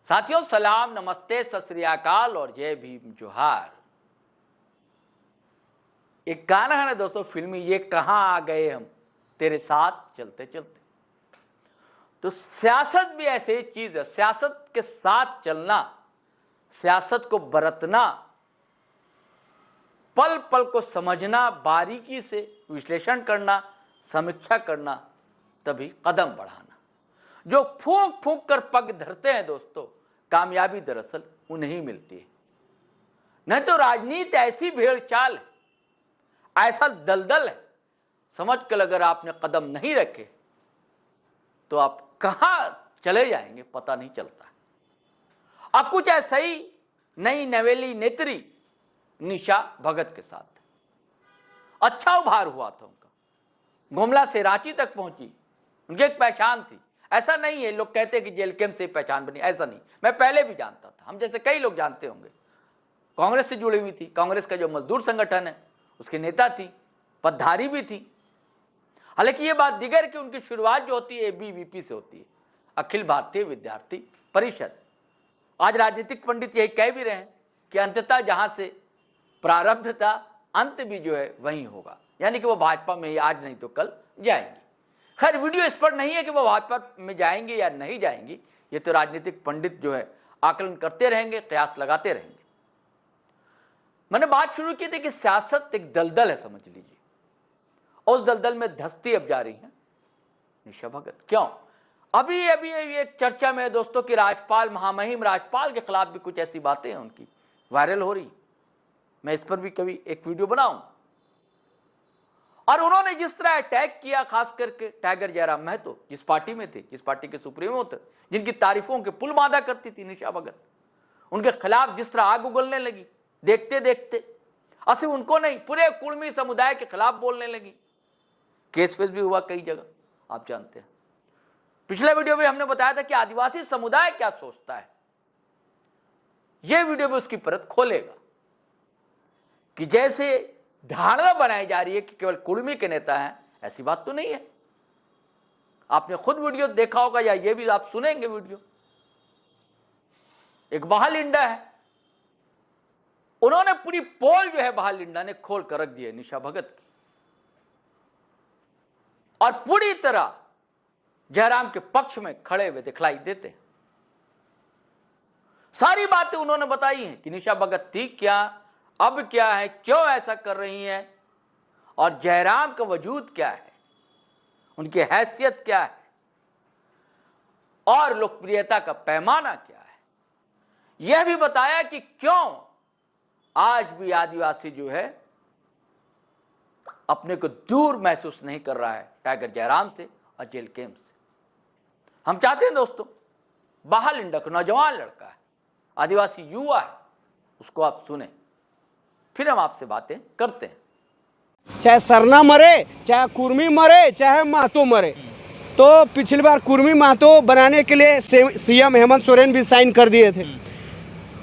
साथियों सलाम, नमस्ते, सत श्री अकाल और जय भीम जोहार। एक गाना है ना दोस्तों फिल्मी, ये कहाँ आ गए हम तेरे साथ चलते चलते। तो सियासत भी ऐसी ही चीज है, सियासत के साथ चलना, सियासत को बरतना, पल पल को समझना, बारीकी से विश्लेषण करना, समीक्षा करना, तभी कदम बढ़ाना। जो फूंक फूंक कर पग धरते हैं दोस्तों, कामयाबी दरअसल उन्हें मिलती है। नहीं तो राजनीति ऐसी भेड़ चाल है, ऐसा दलदल है, समझ कर अगर आपने कदम नहीं रखे तो आप कहां चले जाएंगे पता नहीं चलता। अब कुछ ऐसा ही नई नवेली नेत्री निशा भगत के साथ अच्छा उभार हुआ था उनका। गुमला से रांची तक पहुंची, उनकी एक पहचान थी। ऐसा नहीं है लोग कहते कि जेल कैंप से पहचान बनी, ऐसा नहीं। मैं पहले भी जानता था, हम जैसे कई लोग जानते होंगे। कांग्रेस से जुड़ी हुई थी, कांग्रेस का जो मजदूर संगठन है उसके नेता थी, पदधारी भी थी। हालांकि ये बात दिगर कि उनकी शुरुआत जो होती है ABVP से होती है, अखिल भारतीय विद्यार्थी परिषद। आज राजनीतिक पंडित यही कह भी रहे हैं कि अंततः जहां से प्रारब्ध था अंत भी जो है वहीं होगा, यानी कि वो भाजपा में ही आज नहीं तो कल जाएंगी। खैर वीडियो इस पर नहीं है कि वो भाजपा में जाएंगे या नहीं जाएंगी, ये तो राजनीतिक पंडित जो है आकलन करते रहेंगे, कयास लगाते रहेंगे। मैंने बात शुरू की थी कि सियासत एक दलदल है, समझ लीजिए, और उस दलदल में धंसती अब जा रही है निशा भगत। क्यों? अभी एक चर्चा में है दोस्तों कि राज्यपाल, महामहिम राज्यपाल के खिलाफ भी कुछ ऐसी बातें हैं उनकी वायरल हो रही। मैं इस पर भी कभी एक वीडियो बनाऊंगा। और उन्होंने जिस तरह अटैक किया, खास करके टाइगर जयराम महतो, जिस पार्टी में थे, जिस पार्टी के सुप्रीमो थे, जिनकी तारीफों के पुल बांधा करती थी निशा भगत, उनके खिलाफ जिस तरह आग उगलने लगी देखते देखते, सिर्फ उनको नहीं पूरे कुर्मी समुदाय के खिलाफ बोलने लगी। केस वेस भी हुआ कई जगह, आप जानते हैं। पिछले वीडियो में हमने बताया था कि आदिवासी समुदाय क्या सोचता है। यह वीडियो भी उसकी परत खोलेगा कि जैसे धारणा बनाई जा रही है कि केवल कुर्मी के नेता हैं, ऐसी बात तो नहीं है। आपने खुद वीडियो देखा होगा या ये भी आप सुनेंगे वीडियो। एक बहालिंडा है, उन्होंने पूरी पोल जो है बहालिंडा ने खोल कर रख दी है निशा भगत की, और पूरी तरह जयराम के पक्ष में खड़े हुए दिखलाई देते हैं। सारी बातें उन्होंने बताई हैं कि निशा भगत थी क्या, अब क्या है, क्यों ऐसा कर रही हैं, और जयराम का वजूद क्या है, उनकी हैसियत क्या है, और लोकप्रियता का पैमाना क्या है। यह भी बताया कि क्यों आज भी आदिवासी जो है अपने को दूर महसूस नहीं कर रहा है टाइगर जयराम से और जेल कैंप से। हम चाहते हैं दोस्तों, बहालिंडा को नौजवान लड़का है, आदिवासी युवा है, उसको आप सुने, फिर हम आपसे बातें करते हैं। चाहे सरना मरे, चाहे कुर्मी मरे, चाहे महतो मरे। तो पिछली बार कुर्मी महतो बनाने के लिए CM हेमंत सोरेन भी साइन कर दिए थे,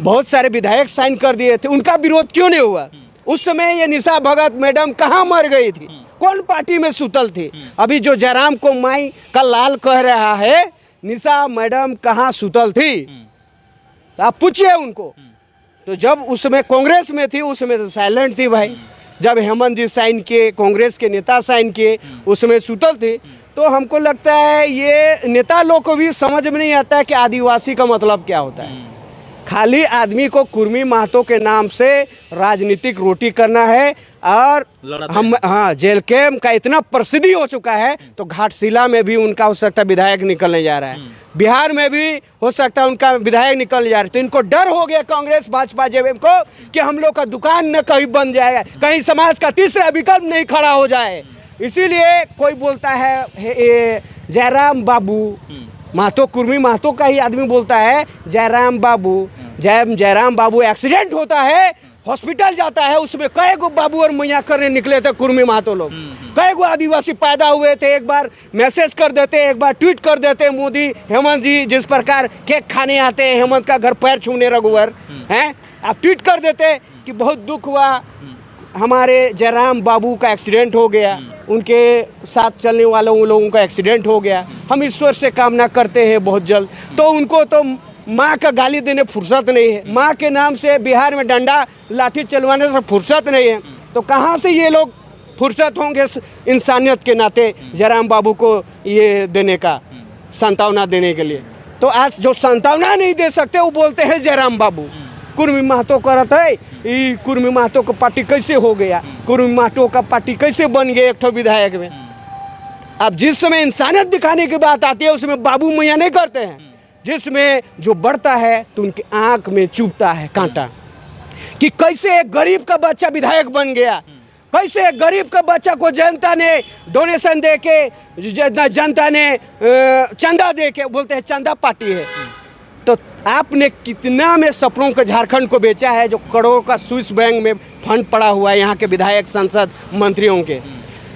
बहुत सारे विधायक साइन कर दिए थे। उनका विरोध क्यों नहीं हुआ? उस समय ये निशा भगत मैडम कहाँ मर गई थी, कौन पार्टी में सुतल थी? अभी जो जयराम को माई का लाल कह रहा है, निशा मैडम कहाँ सुतल थी? तो आप पूछिए उनको। तो जब उसमें कांग्रेस में थी उसमें तो साइलेंट थी भाई। जब हेमंत जी साइन किए, कांग्रेस के नेता साइन किए, उसमें सुतल थी। तो हमको लगता है ये नेता लोग को भी समझ में नहीं आता है कि आदिवासी का मतलब क्या होता है। खाली आदमी को कुर्मी महतो के नाम से राजनीतिक रोटी करना है। और हम जेल कैंप का इतना प्रसिद्धि हो चुका है, तो घाटशिला में भी उनका हो सकता है विधायक निकलने जा रहा है, बिहार में भी हो सकता है उनका विधायक निकलने जा रहा है। तो इनको डर हो गया कांग्रेस भाजपा JVM को कि हम लोग का दुकान न कहीं बन जाएगा, कहीं समाज का तीसरा विकल्प नहीं खड़ा हो जाए। इसीलिए कोई बोलता है जयराम बाबू, महतो कुर्मी महतो का ही आदमी बोलता है जयराम बाबू। जयराम बाबू एक्सीडेंट होता है, हॉस्पिटल जाता है, उसमें कई गो बाबू और मैया करने निकले थे कुर्मी महतो लोग। कई गो आदिवासी पैदा हुए थे, एक बार मैसेज कर देते, एक बार ट्वीट कर देते, मोदी हेमंत जी जिस प्रकार केक खाने आते हैं, हेमंत का घर पैर छूने रघुवर हैं, आप ट्वीट कर देते कि बहुत दुख हुआ, हमारे जयराम बाबू का एक्सीडेंट हो गया, उनके साथ चलने वालों लोगों का एक्सीडेंट हो गया। हम ईश्वर से कामना करते हैं बहुत जल्द। तो उनको तो माँ का गाली देने फुर्सत नहीं है, माँ के नाम से बिहार में डंडा लाठी चलवाने से फुर्सत नहीं है, तो कहाँ से ये लोग फुर्सत होंगे इंसानियत के नाते जयराम बाबू को ये देने का, सांत्वना देने के लिए। तो आज जो सांत्वना नहीं दे सकते वो बोलते हैं जयराम बाबू। कुर्मी महतो का रहता है, ये कुर्मी महतो का पार्टी कैसे हो गया, कुर्मी महतो का पार्टी कैसे बन गया एक ठो विधायक में। अब जिस समय इंसानियत दिखाने की बात आती है उसमें बाबू मैया नहीं करते हैं, जिसमें जो बढ़ता है तो उनकी आंख में चुभता है कांटा कि कैसे एक गरीब का बच्चा विधायक बन गया, कैसे एक गरीब का बच्चा को जनता ने डोनेशन दे के, जनता ने चंदा दे के, बोलते हैं चंदा पार्टी है। तो आपने कितना में सपनों के झारखंड को बेचा है, जो करोड़ का स्विस बैंक में फंड पड़ा हुआ है यहाँ के विधायक सांसद मंत्रियों के।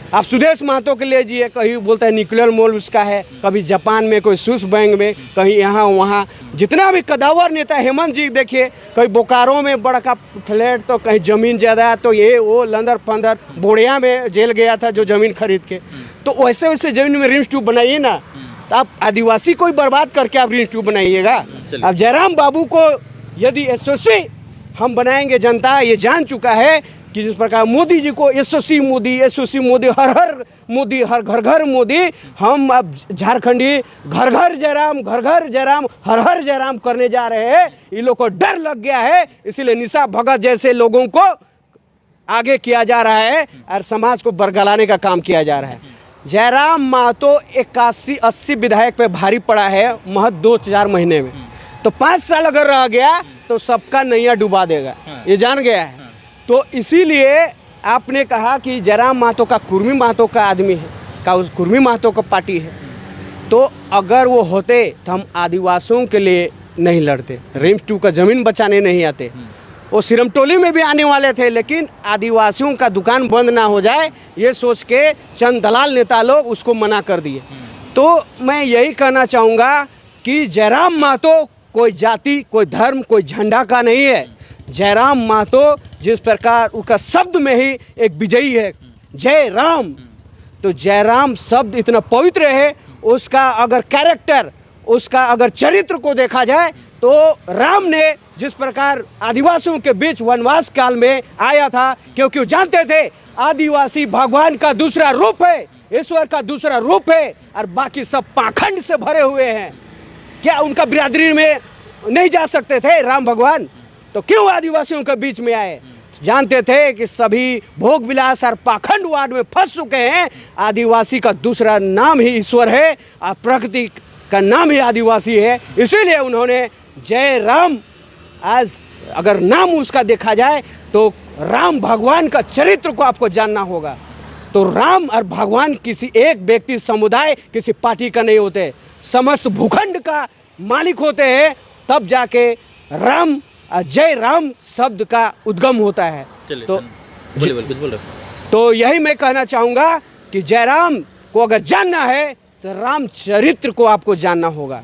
आप सुदेश महतो के लीजिए, कहीं बोलते हैं न्यूक्लियर मॉल उसका है, कभी जापान में, कोई स्विस बैंक में, कहीं यहाँ वहाँ। जितना भी कदावर नेता, हेमंत जी देखिए, कहीं बोकारो में बड़ा फ्लैट, तो कहीं ज़मीन ज़्यादा, तो ये वो लंदर फंदर, बोड़िया में जेल गया था जो ज़मीन खरीद के। तो वैसे वैसे ज़मीन में रिंच ट्यूब बनाइए ना, तो आप आदिवासी कोई बर्बाद करके आप रिंच ट्यूब बनाइएगा। अब जयराम बाबू को यदि एसओसी हम बनाएंगे, जनता ये जान चुका है कि जिस प्रकार मोदी जी को एसओसी मोदी, हर हर मोदी, हर घर घर मोदी, हम अब झारखंडी घर घर जयराम, हर हर जयराम करने जा रहे हैं। इन लोग को डर लग गया है, इसीलिए निशा भगत जैसे लोगों को आगे किया जा रहा है और समाज को बरगलाने का काम किया जा रहा है। जयराम महतो 81-80 विधायक पे भारी पड़ा है महज 2-4 महीने में, तो 5 साल अगर रह गया तो सबका नैया डुबा देगा, ये जान गया है। तो इसीलिए आपने कहा कि जयराम महतो का कुर्मी महतो का आदमी है, का उस कुर्मी महतो का पार्टी है, तो अगर वो होते तो हम आदिवासियों के लिए नहीं लड़ते, रिम्स 2 का ज़मीन बचाने नहीं आते। वो सिरमटोली में भी आने वाले थे, लेकिन आदिवासियों का दुकान बंद ना हो जाए ये सोच के चंद दलाल नेता लोग उसको मना कर दिए। तो मैं यही कहना चाहूँगा कि जयराम महतो कोई जाति, कोई धर्म, कोई झंडा का नहीं है। जयराम महतो जिस प्रकार उसका शब्द में ही एक विजयी है, जय राम। तो जयराम शब्द इतना पवित्र है, उसका अगर कैरेक्टर, उसका अगर चरित्र को देखा जाए तो राम ने जिस प्रकार आदिवासियों के बीच वनवास काल में आया था, क्योंकि वो जानते थे आदिवासी भगवान का दूसरा रूप है, ईश्वर का दूसरा रूप है, और बाकी सब पाखंड से भरे हुए हैं। क्या उनका बिरादरी में नहीं जा सकते थे राम भगवान? तो क्यों आदिवासियों के बीच में आए? जानते थे कि सभी भोग विलास और पाखंड वाद में फंस चुके हैं। आदिवासी का दूसरा नाम ही ईश्वर है और प्रकृति का नाम ही आदिवासी है, इसीलिए उन्होंने जय राम, आज अगर नाम उसका देखा जाए तो राम भगवान का चरित्र को आपको जानना होगा। तो राम और भगवान किसी एक व्यक्ति, समुदाय, किसी पार्टी का नहीं होते, समस्त भूखंड का मालिक होते हैं, तब जाके राम, जय राम शब्द का उद्गम होता है। तो यही मैं कहना चाहूँगा कि जयराम को अगर जानना है तो राम चरित्र को आपको जानना होगा।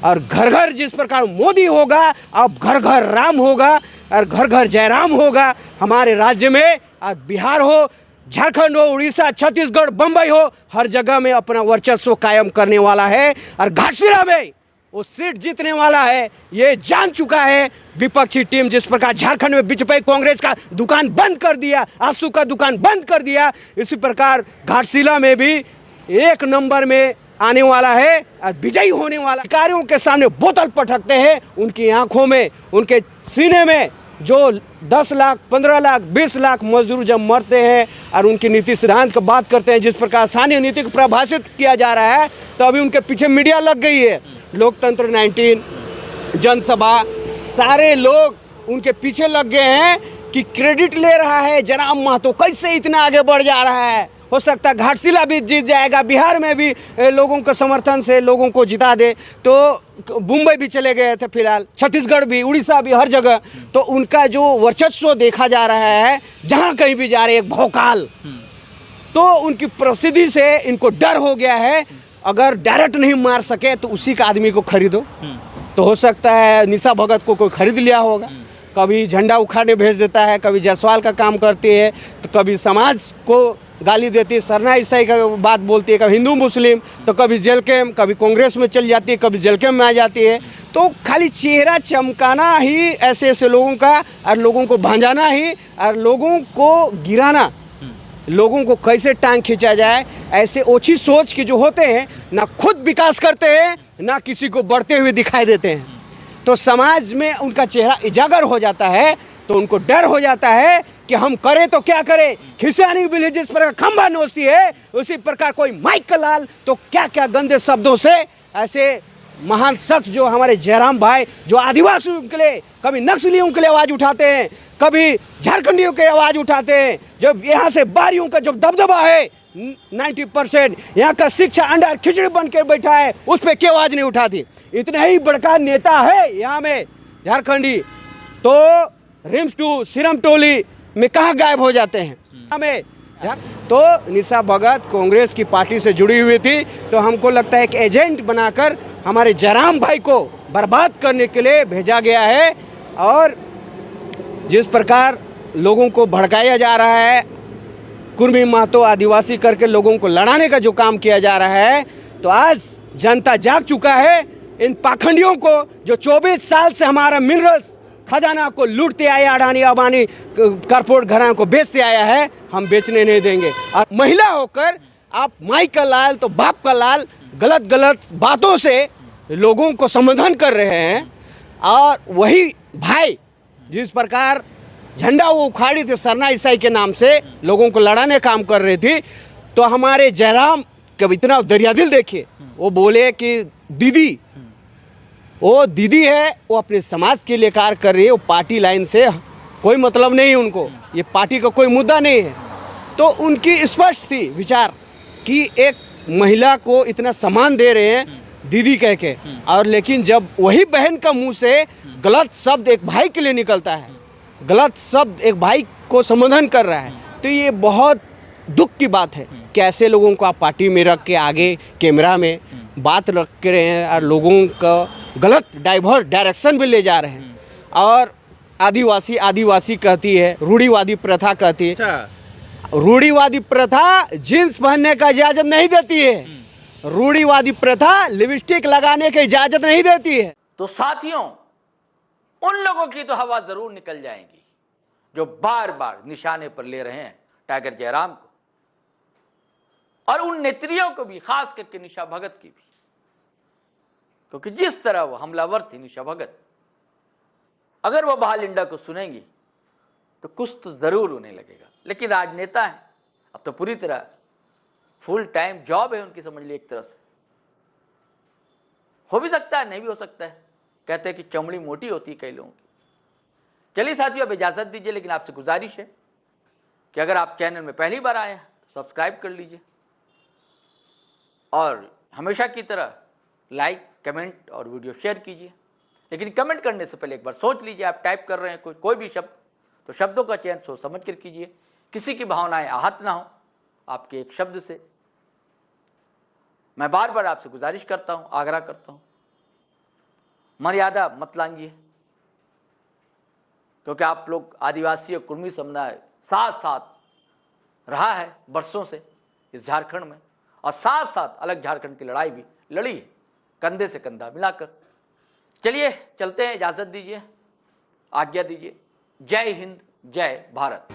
और घर घर जिस प्रकार मोदी होगा, अब घर घर राम होगा और घर घर जयराम होगा। हमारे राज्य में आज बिहार हो, झारखंड हो, उड़ीसा, छत्तीसगढ़, बम्बई हो, हर जगह में अपना वर्चस्व कायम करने वाला है और घाटशिला में वो सीट जीतने वाला है, ये जान चुका है विपक्षी टीम। जिस प्रकार झारखंड में बीजेपी कांग्रेस का दुकान बंद कर दिया, आंसू का दुकान बंद कर दिया, इसी प्रकार घाटशिला में भी 1 नंबर में आने वाला है और विजयी होने वाला। अधिकारियों के सामने बोतल पटकते हैं, उनकी आंखों में, उनके सीने में जो 10 लाख, 15 लाख, 20 लाख मजदूर जब मरते हैं और उनकी नीति सिद्धांत की बात करते हैं, जिस प्रकार स्थानीय नीति को प्रभाषित किया जा रहा है, तो अभी उनके पीछे मीडिया लग गई है। लोकतंत्र 19, जनसभा, सारे लोग उनके पीछे लग गए हैं कि क्रेडिट ले रहा है जयराम महतो, कैसे इतना आगे बढ़ जा रहा है। हो सकता है घाटशिला भी जीत जाएगा, बिहार में भी लोगों के समर्थन से लोगों को जिता दे। तो मुंबई भी चले गए थे फिलहाल, छत्तीसगढ़ भी, उड़ीसा भी, हर जगह। तो उनका जो वर्चस्व देखा जा रहा है, जहाँ कहीं भी जा रहे हैं भौकाल, तो उनकी प्रसिद्धि से इनको डर हो गया है। अगर डायरेक्ट नहीं मार सके तो उसी का आदमी को खरीदो। तो हो सकता है निशा भगत को कोई खरीद लिया होगा, कभी झंडा उखाड़ने भेज देता है, कभी जायसवाल का काम करती है, तो कभी समाज को गाली देती है, सरना ईसाई का बात बोलती है, कभी हिंदू मुस्लिम, तो कभी जेल कैम्प, कभी कांग्रेस में चल जाती है, कभी जेल कैम्प में आ जाती है। तो खाली चेहरा चमकाना ही ऐसे ऐसे लोगों का, और लोगों को भंजाना ही, और लोगों को गिराना, लोगों को कैसे टांग खींचा जाए, ऐसे ओछी सोच के जो होते हैं ना खुद विकास करते हैं ना किसी को बढ़ते हुए दिखाई देते हैं। तो समाज में उनका चेहरा उजागर हो जाता है, तो उनको डर हो जाता है कि हम करें तो क्या करें। खिसियानी बिल्ली जिस प्रकार खंभा नोचती है, उसी प्रकार कोई माइक का लाल तो क्या क्या गंदे शब्दों से ऐसे महान शख्स जो हमारे जयराम भाई, जो आदिवासियों के लिए, कभी नक्सलियों के लिए आवाज़ उठाते हैं, कभी झारखंडियों के आवाज़ उठाते हैं। जब यहाँ से बारियों का जो दबदबा है 90% यहाँ का शिक्षा अंडा खिचड़ी बन के बैठा है, उस पर क्यों आवाज़ नहीं उठाती। इतना ही बड़का नेता है यहाँ में झारखंडी, तो रिम्स टू सिरम टोली में कहाँ गायब हो जाते हैं हमें। तो निशा भगत कांग्रेस की पार्टी से जुड़ी हुई थी, तो हमको लगता है कि एजेंट बनाकर हमारे जयराम भाई को बर्बाद करने के लिए भेजा गया है। और जिस प्रकार लोगों को भड़काया जा रहा है, कुर्मी महतो आदिवासी करके लोगों को लड़ाने का जो काम किया जा रहा है, तो आज जनता जाग चुका है। इन पाखंडियों को जो 24 साल से हमारा मिनरल्स खजाना को लूटते आया, अडानी अबानी कारपोरेट घरानों को बेचते आया है, हम बेचने नहीं देंगे। और महिला होकर आप माई का लाल तो बाप का लाल गलत गलत बातों से लोगों को संबोधन कर रहे हैं। और वही भाई जिस प्रकार झंडा वो उखाड़ी थी सरना ईसाई के नाम से लोगों को लड़ाने काम कर रही थी, तो हमारे जयराम कब इतना दरिया दिल देखिए, वो बोले कि दीदी, वो दीदी है, वो अपने समाज के लिए कार्य कर रही है, वो पार्टी लाइन से कोई मतलब नहीं उनको, ये पार्टी का कोई मुद्दा नहीं है। तो उनकी स्पष्ट थी विचार कि एक महिला को इतना सम्मान दे रहे हैं दीदी कह के, और लेकिन जब वही बहन का मुंह से गलत शब्द एक भाई के लिए निकलता है, गलत शब्द एक भाई को संबोधन कर रहा है, तो ये बहुत दुख की बात है कि ऐसे लोगों को आप पार्टी में रख के आगे कैमरा में बात रख के रहे हैं और लोगों का गलत डायरेक्शन भी ले जा रहे हैं। और आदिवासी आदिवासी कहती है, रूढ़िवादी प्रथा कहती है। रूढ़िवादी प्रथा जींस पहनने का इजाज़त नहीं देती है, रूढ़िवादी प्रथा लिपस्टिक लगाने की इजाज़त नहीं देती है। तो साथियों, उन लोगों की तो हवा जरूर निकल जाएगी जो बार बार निशाने पर ले रहे हैं टाइगर जयराम को, और उन नेत्रियों को भी, खास करके निशा भगत की भी, क्योंकि जिस तरह वो हमलावर थी निशा भगत, अगर वो बहालिंडा को सुनेंगी तो कुछ तो जरूर उन्हें लगेगा। लेकिन राजनेता है, अब तो पूरी तरह फुल टाइम जॉब है उनकी, समझ ली एक तरह से। हो भी सकता है, नहीं भी हो सकता है, कहते हैं कि चमड़ी मोटी होती है कई लोगों की। चलिए साथियों, अब इजाज़त दीजिए, लेकिन आपसे गुजारिश है कि अगर आप चैनल में पहली बार आए हैं तो सब्सक्राइब कर लीजिए, और हमेशा की तरह लाइक, कमेंट और वीडियो शेयर कीजिए। लेकिन कमेंट करने से पहले एक बार सोच लीजिए, आप टाइप कर रहे हैं कोई भी शब्द, तो शब्दों का चयन सोच समझ कर कीजिए, किसी की भावनाएं आहत ना हो आपके एक शब्द से। मैं बार बार आपसे गुजारिश करता हूं, आग्रह करता हूं, मर्यादा मत लांघिए, क्योंकि आप लोग आदिवासी और कुर्मी समुदाय साथ साथ रहा है बरसों से इस झारखंड में, और साथ साथ अलग झारखंड की लड़ाई भी लड़ी है कंधे से कंधा मिलाकर। चलिए चलते हैं, इजाज़त दीजिए, आज्ञा दीजिए। जय हिंद, जय भारत।